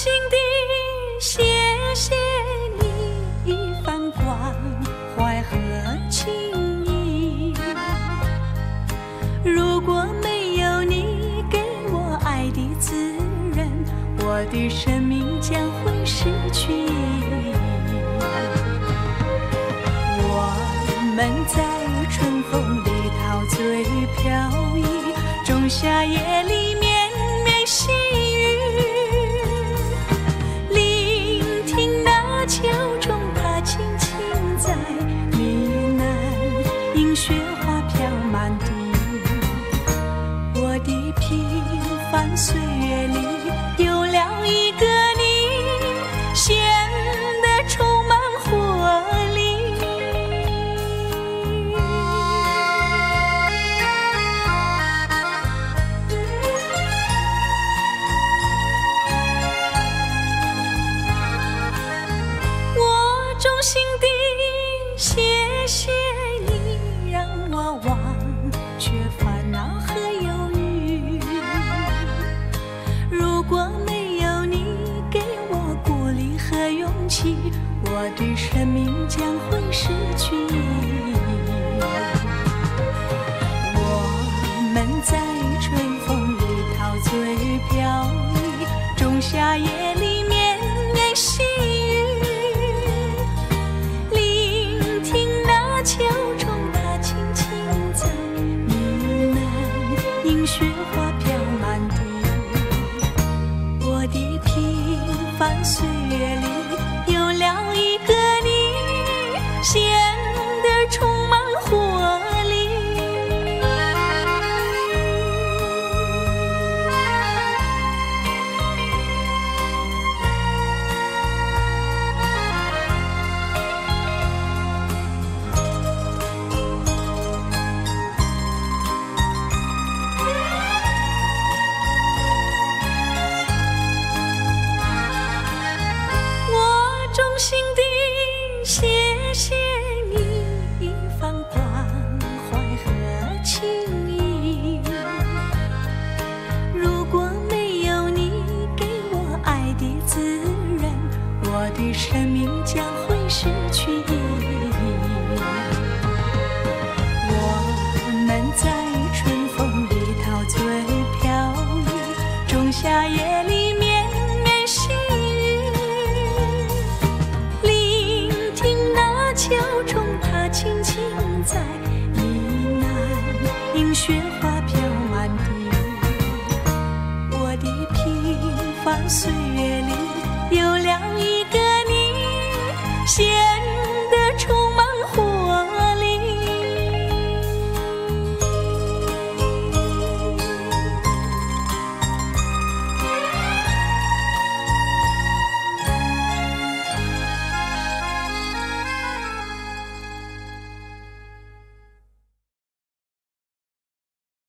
心地谢谢你一番关怀和情谊。如果没有你给我爱的滋润，我的生命将会失去意义。我们在春风里陶醉飘逸，仲夏夜里绵绵细雨，聆听那秋虫它轻轻在呢喃，映雪花飘满地。我的平凡岁月里有了一个你，显得充满活力。我衷心地谢谢你，让我忘却烦恼和忧郁。如果没有你给我鼓励和勇气，我的生命将会失去意义。我们在春风里陶醉飘逸，仲夏夜里绵绵细雨，聆听那秋虫它轻轻在呢喃，映雪花飘满地。我的平凡岁月里有了一个你，显得充满活力。我衷心地谢谢你一番关怀和情谊。如果没有你给我爱的滋润，我的生命将会失去意义。我们在春风里陶醉飘逸，仲夏夜里绵绵细雨，聆听那秋虫它轻轻在呢喃，映雪花飘满地。我的平凡岁